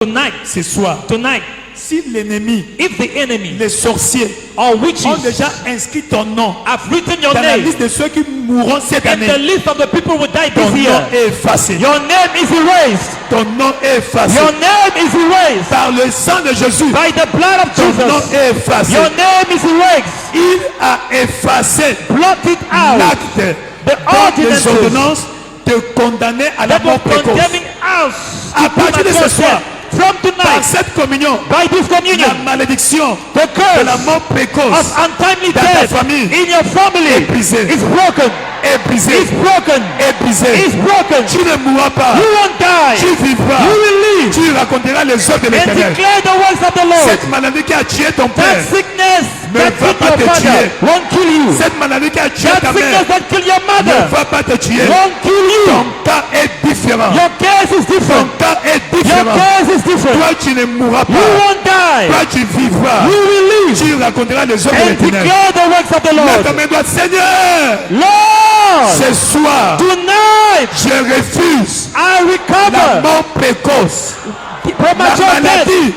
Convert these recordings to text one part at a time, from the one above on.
Tonight, ce soir, tonight, si l'ennemi, if the enemy les sorciers or witches ont déjà inscrit ton nom have written your dans la name liste de ceux qui mourront cette in année, the list of the people who died ton this nom year, est effacé. your name is erased. Ton nom est effacé. Your name is erased Par le sang de Jésus, by the blood of ton nom Jesus. est effacé. Your name is erased. Il a effacé Blotted out l'acte the des ordinances ordonnances te condamner à la that mort was précoce. condemning us À to partir de ce premature soir, death. From par tonight, cette communion, by this communion, la malédiction the de la curse mort précoce of untimely dans ta death famille in your family est brisée. is broken. Est brisé, Is broken. est brisé. Is broken. Tu ne mourras pas, You won't die. tu vivras, You will live tu raconteras les œuvres de and l'Éternel. declare the works of the Lord. Cette maladie qui a tué ton That père, sickness ne that va killed pas your te father tuer. won't kill you. Cette maladie qui a tué That ta sickness mère, that killed your ne mother va pas te tuer. won't kill Ton you. cas est différent. Your case is Ton different. cas est Your différent. case is different. Toi, tu ne mourras You pas. won't die. Toi, tu vivras. You will live Tu raconteras les œuvres de and l'Éternel. declare the works of the Mets Lord. ta main droite, Seigneur, Lord, ce soir, tonight je refuse I la recover mort précoce, la premature death, maladie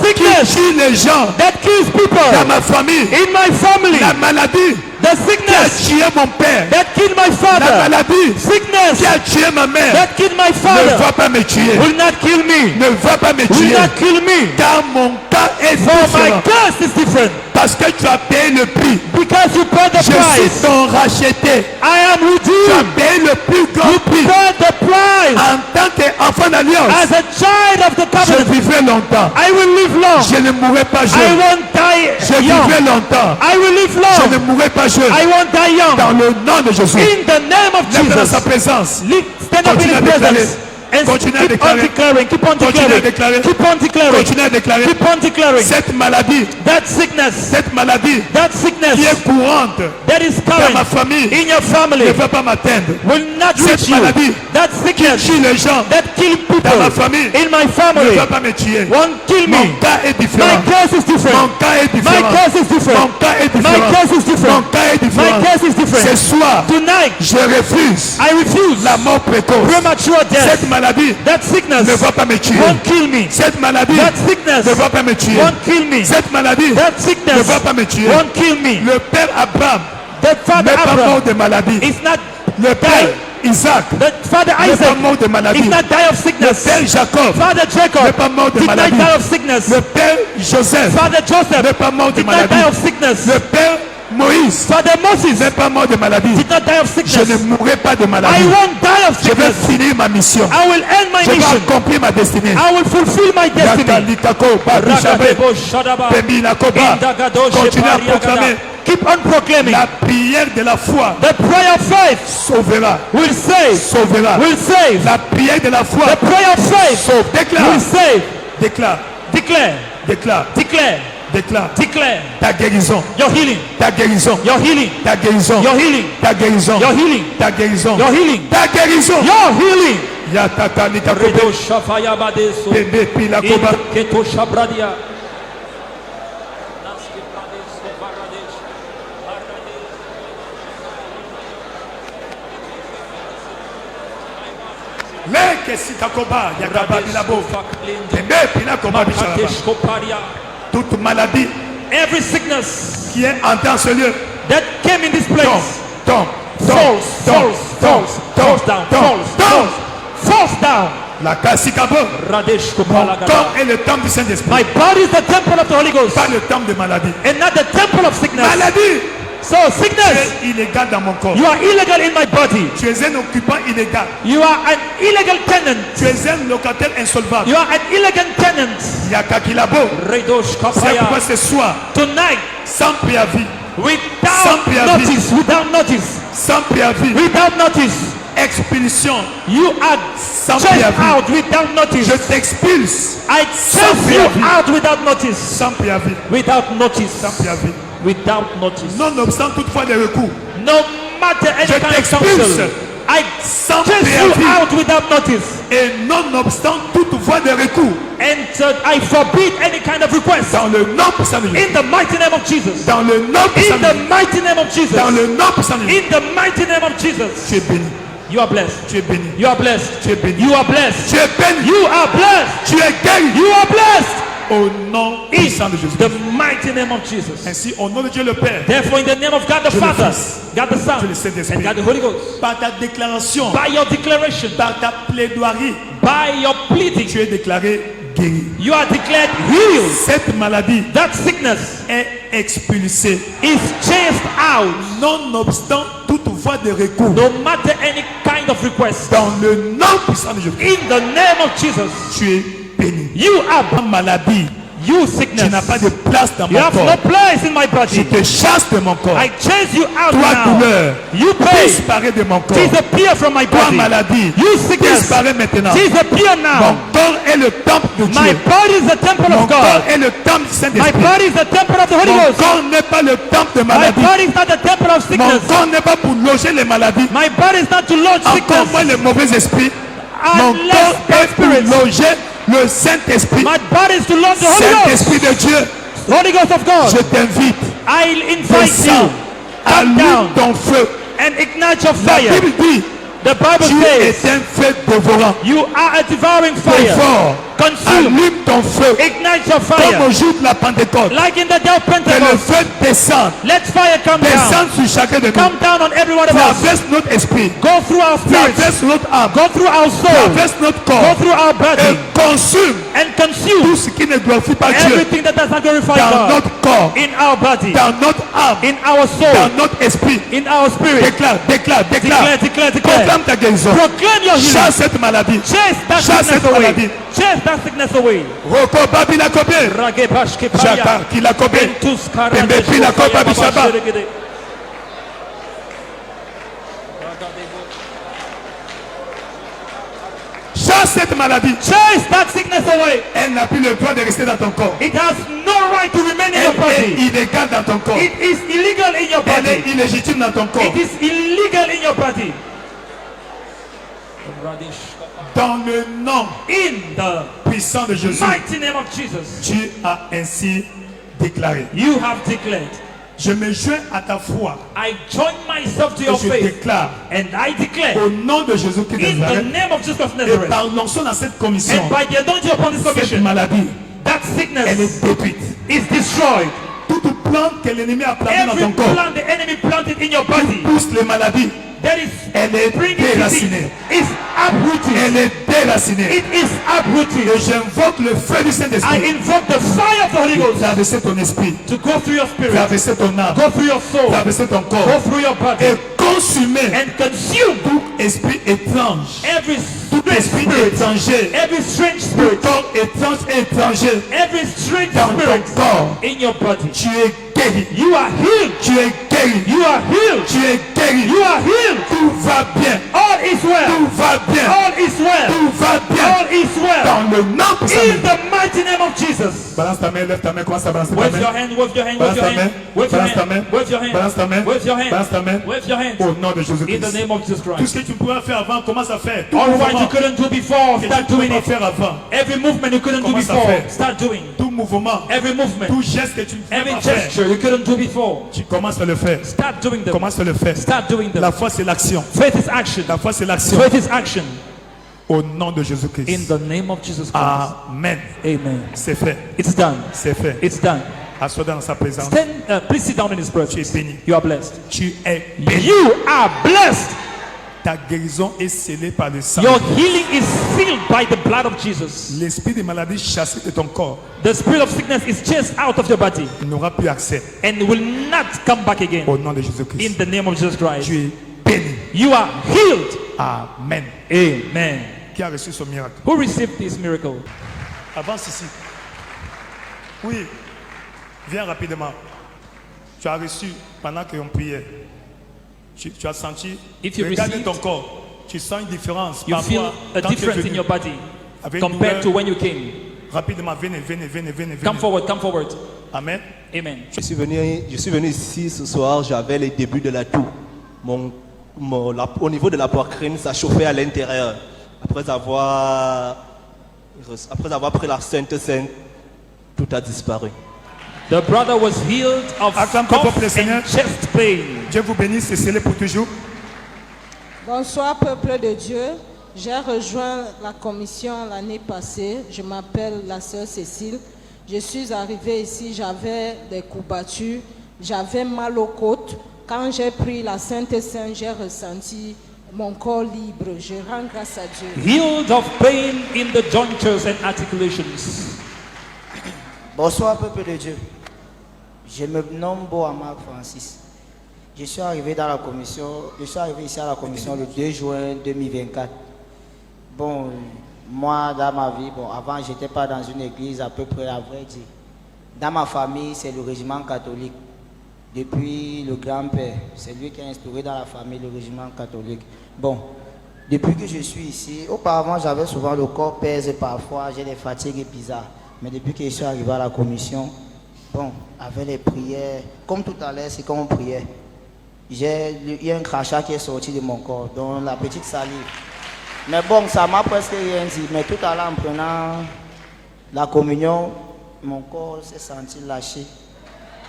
qui sickness tue les gens that kills dans people ma famille, in my family, la maladie the qui a sickness tué mon père, that killed my la father, maladie sickness qui a tué ma mère, that killed my ne father va pas me tuer, will not kill me. ne va pas me Will tuer, not kill me. car mon cas est For my différent, curse is different. parce que tu as payé le prix. Because you paid the Je suis price. ton racheté. I am Tu as redeemed. payé le plus grand prix. Paid the price. En tant qu'enfant d'alliance, As a child of the je covenant, vivrai longtemps. I will live long. Je ne mourrai pas I jeune. won't die Je young. vivrai longtemps. I will live Je ne long. mourrai pas jeune. I won't die young. Dans le nom de Jésus. In the name of Lève dans sa Jesus. présence. Stand up in Continue à His déclarer. presence. And Continue à keep on déclarer. declaring. Keep on Continue à declaring. déclarer. Keep on declaring. Continue à déclarer. Keep on declaring. Cette maladie, That sickness. cette maladie That sickness qui est courante that is dans ma current famille in your ne family va pas m'atteindre. will not Cette reach you. maladie That qui sickness tue les gens that kill people dans ma famille in my ne family va pas me tuer. won't kill Mon me. cas est My différent. case is Mon different. cas est My différent. case is Mon different. cas est My différent. case is Mon different. cas est My différent. case is Ce different. soir, Tonight, je refuse I refuse la mort précoce. premature death. Cette maladie That sickness ne va pas me tuer. won't kill me. Cette maladie That sickness ne va pas me tuer. won't kill me. Cette maladie That ne sickness va pas me tuer. won't kill me. Le père Abraham The father n'est pas mort Abraham de maladie. is not Le père Isaac the father n'est pas Isaac mort de maladie. is not die of Le sickness. père Jacob Father n'est Jacob pas mort de did not maladie. die of sickness. Le père Joseph Father Joseph n'est pas mort de did not maladie. die of sickness. Le père Moïse Father Moses n'est pas mort de maladie. did not die of Je ne sickness. mourrai pas de I maladie. won't die of Je vais sickness. finir ma mission. I will end my Je vais mission. accomplir ma destinée. I will fulfill my destiny. Yakalikako, Babishabe, Ragadebo Shadaba. Pembilakoba. Indagado Continue à Shepariagada. proclamer. Keep on proclaiming. La prière de la foi The prayer of faith sauvera. will save. Sauvera. Will save. La prière de la foi The prayer of faith sauve. Déclare. will save. Déclare. Declare. Déclare. Declare. Déclare. Declare. Ta guérison. Your healing. Ta guérison. Your healing. Ta guérison. Your healing. Ta guérison. Your healing. Ta guérison. Your healing. Ta guérison. Your healing. Yatakalikako. Redo Shafaya Badeso. Bebe Pilakoba. Keto Shabradia. Leke Sitakoba. Yakaba Bilabo. Bebe Pilakoba Bishalaba. Toute maladie Every sickness qui est entrée en ce lieu that came in this tombe, place tombe, falls, falls, falls, falls down, falls, falls, falls down. La Kassikabo. Radesh Mon Kopalagada. corps est le temple du Saint-Esprit. My body is the temple of the Holy Ghost Pas le temple de maladie. and not the temple of sickness. Maladie. So Tu sickness, es illégal dans mon corps. you are illegal in my body. Tu es un occupant illégal. You are an illegal tenant. Tu es un locataire insolvable. You are an illegal tenant. Yakakilabo. Redosh C'est Kapaya. pourquoi ce soir, Tonight, sans préavis, without Sans préavis. notice, without notice, sans préavis, without notice, expulsion, you are sans chased préavis. out without notice. Je t'expulse I sans chase you préavis. out without notice. Sans préavis. Without notice. Sans préavis. Without notice. Nonobstant toutefois des recours. No matter any Je kind of t'expulse counsel, I sans chase you préavis. out without notice. Et nonobstant toute voie de recours. And I forbid any kind of request. Dans le nom puissant de Jésus. In the mighty name of Jesus. Dans le nom puissant In de the Jésus. mighty name of Jesus. Dans le nom puissant de Jésus. In the mighty name of Jesus. Tu es béni. You are blessed. Tu es béni. You are blessed. Tu es béni. You are blessed. Tu es béni. You are blessed. Tu es guéri. You are blessed. Au nom In puissant de Jésus. the mighty name of Jesus. Ainsi, au nom de Dieu le Père, Therefore, in the name of God the Dieu le Father, Fils, God the Son, Dieu le Saint-Esprit, and God the Holy Ghost, par ta déclaration, by your declaration, par ta plaidoirie, by your pleading, tu es déclaré guéri. you are declared healed. Cette maladie That sickness est expulsée. is chased out, Nonobstant toute voie de recours. no matter any kind of request. Dans le nom puissant de Jésus, In the name of Jesus, tu es béni. you are Ta maladie, you tu sickness. n'as pas de place dans You mon have corps. no place in my Je body. te chasse de mon corps. I chase you out Toi, now. douleur, You pain, disparaît de mon corps. disappear from my Toi, body. maladie, You sickness, disparaît maintenant. disappear Mon now. corps est le temple de My Dieu. body is the temple Mon of corps God. est le temple du My Saint-Esprit. body is the temple of the Holy Mon Ghost. corps n'est pas le temple de My maladie. body is not the temple of Mon sickness. corps n'est pas pour loger les maladies. My body is not to lodge Encore moins sickness. les mauvais esprits. Mon Unless corps bad est pour spirits. loger le Saint-Esprit. My body is to lodge the Holy Saint-Esprit Ghost. de Dieu, Holy Ghost of God. je t'invite. I'll invite Descends, you. Come allume down ton feu. and ignite your La fire. Bible dit, The Bible tu says es un feu dévorant. you are a devouring Feu fire. fort. Consume. Allume ton feu. Ignite your Comme fire. au jour de la Pentecôte. Like in the day of Que le Pentecost. feu descende. Let fire come down. Descende sur chacun de nous. Come down on every one of us. Traverse notre esprit. Go through our spirits. Traverse notre âme. Go through our soul. Traverse notre Go corps. through our Et body. consume And consume tout ce qui ne glorifie pas Dieu everything that does not glorify dans God. notre corps, In our body. dans notre âme, In our soul. dans notre esprit. In our spirit. Déclare, déclare, Declare, déclare. declare, declare. Proclame ta guérison. Proclaim your healing. Chasse cette maladie. Chase that Chasse sickness cette away. maladie. Chase that sickness away. Roko babi la kobe. Ragebashke Jaka paya. ki la kobe. Entus karate Tembe pi la shofaya koba bishaba. babasheregede. Chasse cette maladie. Chase that sickness away. Elle n'a plus le droit de rester dans ton corps. It has no right to remain in your Elle est body. illégale dans ton corps. It is illegal in your Elle est body. illégitime dans ton corps. It is illegal in your body. Dans le nom In the puissant de Jésus, mighty name of Jesus, tu as ainsi déclaré. you have declared. Je me joins à ta foi I join myself to et your je faith déclare and I declare au nom de Jésus-Christ de in the Nazareth name of Jesus of et Nazareth par l'onction dans cette commission, and by the anointing upon this cette commission, maladie, that elle sickness est détruite. is destroyed. Toute plante que l'ennemi a plantée dans Every ton corps plant the enemy planted in your body pousse les maladies. that is Elle est bringing disease déracinée. is uprooted. Elle est déracinée. It is uprooted. Et j'invoque le feu du I Saint-Esprit. invoke the fire of the Holy Ghost Traverser ton esprit, to go through your spirit, traverser ton âme, go through your soul, traverser ton go corps through your body et consumer and consume tout esprit étrange, every tout strange esprit spirit, étranger, every strange tout spirit, corps étrange et étranger every strange dans ton spirit corps. in your body. Tu es guéri. You are healed. Tu es guéri. You are healed. Tu es guéri. You are healed. Tout va bien. All is well. Tout va bien. All is well. Tout va bien. All is well. Dans le nom puissant de In Jésus. the mighty name of Jesus. Balance ta main, lève ta main, commence à balancer ta Wave your main. hand, wave your hand, Balance wave your ta main. hand, wave your Balance ta main. hand, wave your hand, Balance ta main. wave your hand, Balance ta main. wave your hand. Au nom de In the Jésus-Christ. name of Jesus Tout Christ. ce que tu pouvais faire avant, commence à faire. Tout All what you mouvement couldn't do before, que start tu ne doing pouvais pas it. faire avant. Every movement you couldn't do Commence à before, faire. start doing. Tout mouvement, Every movement, tout geste que tu ne pouvais every pas faire, gesture you couldn't do before, tu commences à le faire. start doing them. Commence à le faire. Start doing them. La foi, c'est l'action. Faith is action. La foi, c'est l'action. Faith is action. Au nom de In Jésus-Christ. the name of Jesus Christ. Amen. Amen. C'est fait. It's done. C'est fait. It's done. Assois dans sa présence. Please sit down in His Tu es presence. béni. You are blessed. Tu es béni. You are blessed. Ta guérison est scellée par le sang. Your healing is sealed by the blood of Jesus. L'esprit de maladie chassé de ton corps The spirit of sickness is chased out of your body n'aura plus accès. and will not come back again. Au nom de In Jésus-Christ. the name of Jesus Christ. Tu es béni. You are healed. Amen. Amen. Qui a reçu ce miracle? Who received this miracle? Avance ici. Oui. Viens rapidement. Tu as reçu pendant qu'on priait. Tu as senti. If you Regarde received, ton corps. Tu sens une différence. You feel Parfois, a quand tu es difference in venu, your body avec compared douleur, to when you came. rapidement, venez. Come forward, come forward. Amen. Amen. Je suis venu ici ce soir, j'avais les débuts de la toux. Au niveau de la poitrine, ça chauffait à l'intérieur. Après avoir pris la Sainte Seine, tout a disparu. The brother was healed of Acclame ton peuple, cough Seigneur. and chest pain. Dieu vous bénisse, c'est scellé pour toujours. Bonsoir peuple de Dieu. J'ai rejoint la commission l'année passée. Je m'appelle la sœur Cécile. Je suis arrivée ici, j'avais des coups battus, j'avais mal aux côtes. Quand j'ai pris la Sainte Seine, j'ai ressenti mon corps libre. Je rends grâce à Dieu. Healed of pain in the jointures and articulations. Bonsoir peuple de Dieu. Je me nomme Boamarc Francis. Je suis arrivé ici à la commission le 2 juin 2024. Bon, moi dans ma vie, avant j'étais pas dans une église à peu près à vrai dire. Dans ma famille, c'est le régiment catholique. Depuis le grand-père, c'est lui qui a instauré dans la famille le régiment catholique. Bon, depuis que je suis ici, auparavant j'avais souvent le corps pèse parfois, j'ai des fatigues bizarres. Mais depuis que je suis arrivé à la commission, bon, avec les prières, comme tout à l'heure, c'est quand on priait, il y a un crachat qui est sorti de mon corps, donc la petite salive. Mais bon, ça m'a presque rien dit. Mais tout à l'heure, en prenant la communion, mon corps s'est senti lâché.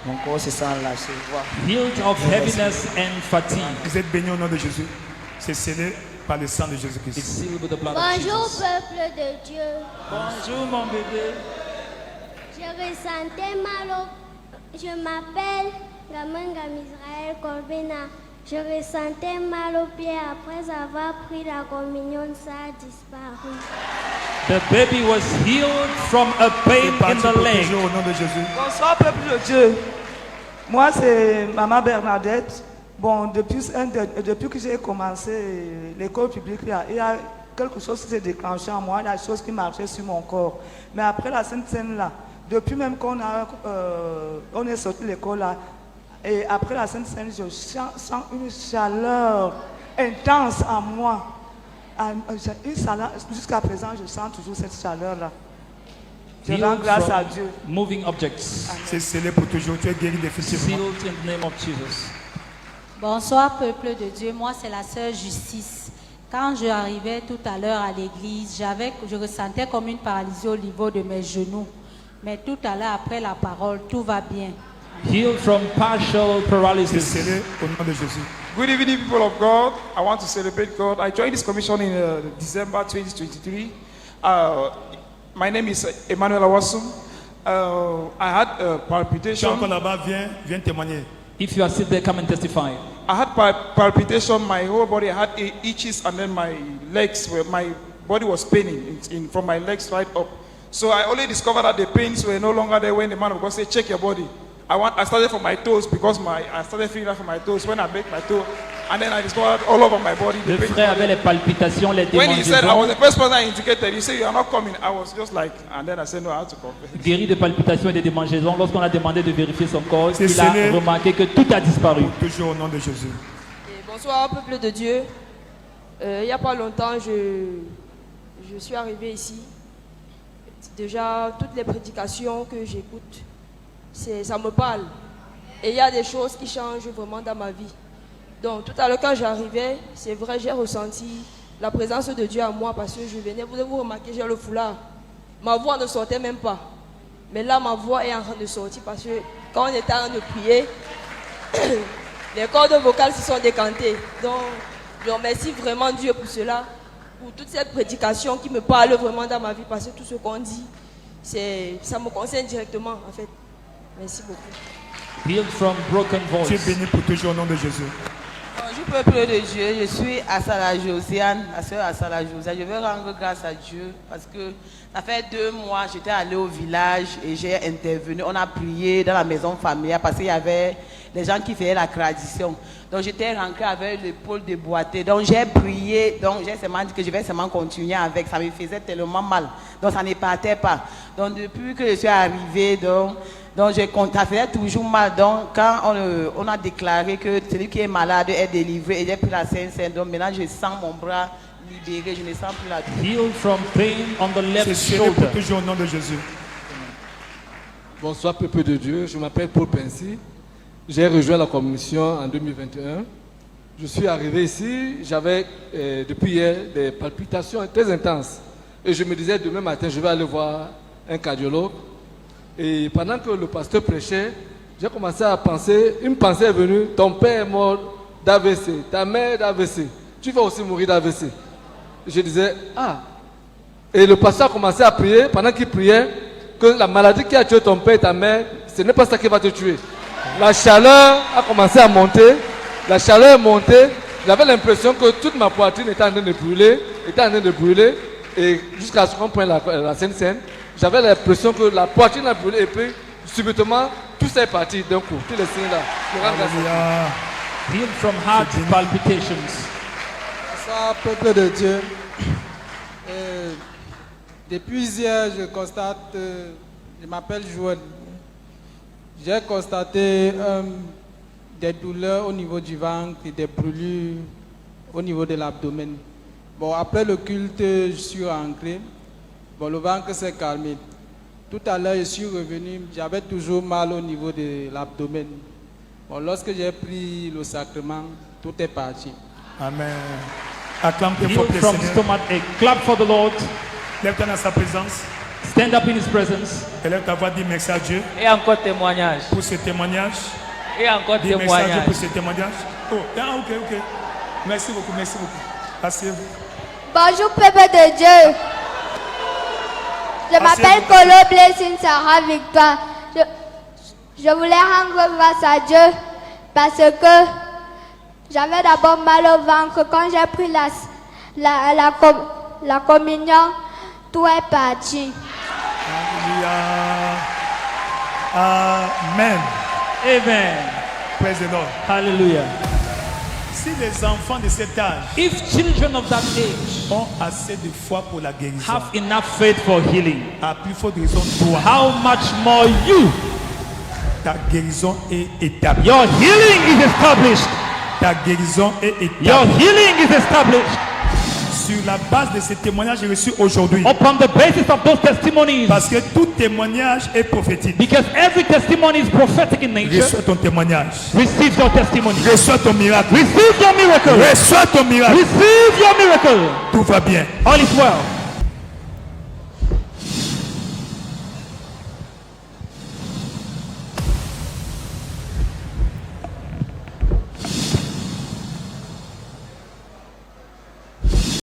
Mon corps se sent lâché. Voilà. Healed of heaviness and fatigue. Vous êtes bénis au nom de Jésus. C'est scellé par le sang de It's Jésus-Christ. sealed with the blood of Bonjour Jesus. peuple de Dieu. Bonjour mon bébé. Je ressentais mal Je m'appelle Gamanga Misraël Corbena. Je ressentais mal aux pieds après avoir pris la communion, ça a disparu. The baby was healed from a pain C'est in parti the pour leg. toujours au nom de Jésus. Bonsoir peuple de Dieu. Moi c'est Maman Bernadette. Bon, depuis que j'ai commencé l'école publique, il y a quelque chose qui s'est déclenché en moi, il y a des choses qui marchaient sur mon corps. Mais après la Sainte Seine là, depuis même qu'on on est sorti de l'école là, et après la Sainte Seine, je sens une chaleur intense en moi. Jusqu'à présent, je sens toujours cette chaleur là. Je rends Healed grâce from à Dieu. moving objects. C'est scellé pour toujours. Tu es guéri définitivement. Sealed in the name of Jesus. Bonsoir peuple de Dieu, moi c'est la sœur Justice. Quand je arrivais tout à l'heure à l'église, je ressentais comme une paralysie au niveau de mes genoux. Mais tout à l'heure après la parole, tout va bien. Healed from partial C'est paralysis. scellé au nom de Jésus. Good evening, people of God. I want to celebrate God. I joined this commission in December 2023. My name is Emmanuel Awasum. I had Tu es palpitation. encore là-bas, viens témoigner. If you are still there, come and testify. I had palpitation. My whole body had itches, and then my body was paining from my legs right up. So I only discovered that the pains were no longer there when the man of God said, "Check your body." I started from my toes because I started feeling that from my toes when I break my toe, and then I discovered all over my body. Le frère avait les palpitations, les When he said I was the démangeaisons. first person I indicated, he said you are not coming. I was just like, and then I said no, I had to confess. Guéri de palpitations et de démangeaisons. Lorsqu'on a demandé de vérifier son corps, C'est il a scellé. remarqué que tout a disparu. Toujours au nom de Jésus. Et bonsoir peuple de Dieu. Il n'y a pas longtemps, je suis arrivé ici. Déjà, toutes les prédications que j'écoute, ça me parle. Et il y a des choses qui changent vraiment dans ma vie. Donc tout à l'heure quand j'arrivais, c'est vrai, j'ai ressenti la présence de Dieu à moi parce que je venais, vous remarquez, j'ai le foulard. Ma voix ne sortait même pas. Mais là, ma voix est en train de sortir parce que quand on était en train de prier, les cordes vocales se sont décantées. Donc, je remercie vraiment Dieu pour cela, pour toute cette prédication qui me parle vraiment dans ma vie parce que tout ce qu'on dit, ça me concerne directement en fait. Merci beaucoup. Healed from broken Tu es voice. béni pour toujours au nom de Jésus. Bonjour peuple de Dieu, je suis Assala Josiane, la sœur Assala Josiane. Je veux rendre grâce à Dieu parce que ça fait 2 mois, j'étais allée au village et j'ai intervenu. On a prié dans la maison familiale parce qu'il y avait des gens qui faisaient la tradition. Donc j'étais rentrée avec l'épaule déboîtée. Donc j'ai prié, donc j'ai seulement dit que je vais seulement continuer avec. Ça me faisait tellement mal, donc ça ne partait pas. Donc depuis que je suis arrivée, donc ça faisait toujours mal. Donc quand on a déclaré que celui qui est malade est délivré et j'ai pris la Sainte Seine, donc maintenant je sens mon bras libéré, je ne sens plus la douleur. Healed from pain on the C'est left scellé pour shoulder. toujours au nom de Jésus. Bonsoir peuple de Dieu, je m'appelle Paul Pensi. J'ai rejoint la commission en 2021. Je suis arrivé ici, j'avais depuis hier des palpitations très intenses. Et je me disais demain matin, je vais aller voir un cardiologue. Et pendant que le pasteur prêchait, j'ai commencé à penser, une pensée est venue, ton père est mort d'AVC, ta mère d'AVC. tu vas aussi mourir d'AVC. Je disais, ah. Et le pasteur a commencé à prier, pendant qu'il priait, que la maladie qui a tué ton père et ta mère, ce n'est pas ça qui va te tuer. La chaleur a commencé à monter, la chaleur est montée, j'avais l'impression que toute ma poitrine était en train de brûler, et jusqu'à ce qu'on prenne la Sainte-Seine, j'avais l'impression que la poitrine a brûlé, et puis subitement, tout s'est parti d'un coup, tous les signes là. Healed from heart palpitations. Bonsoir, peuple de Dieu. Depuis hier, je constate, je m'appelle Joël. J'ai constaté des douleurs au niveau du ventre et des brûlures au niveau de l'abdomen. Bon, après le culte, je suis rentré. Bon, le ventre s'est calmé. Tout à l'heure, je suis revenu, j'avais toujours mal au niveau de l'abdomen. Bon, lorsque j'ai pris le sacrement, tout est parti. Amen. Acclame Healed from stomach ache. Clap for the Lord. Lève-toi dans sa présence. Stand up in His presence. Élève ta voix, dis merci à Dieu. Et encore témoignage. Pour ce témoignage. Et encore dis merci à Dieu témoignage. pour ce témoignage. Oh, ok. Merci beaucoup. Asseyez-vous. Bonjour, peuple de Dieu. Je m'appelle Colo Blessing Sarah Victoire. Je voulais rendre grâce à Dieu parce que j'avais d'abord mal au ventre. Quand j'ai pris la communion, tout est parti. Amen. Amen. Praise the Lord. Hallelujah. Si les enfants de cet âge, if children of that age ont assez de foi pour la guérison, have enough faith for healing, à plus forte raison toi, how much more you? Ta guérison est établie. Your healing is established. Ta guérison est établie. Your healing is established. Sur la base de ces témoignages j'ai reçu aujourd'hui. Upon the basis of those testimonies. Parce que tout témoignage est prophétique. Because every testimony is prophetic in nature. Reçois ton témoignage. Receive your testimony. Reçois ton miracle. Receive your miracle. Reçois ton miracle. Receive your miracle. Tout va bien. All is well.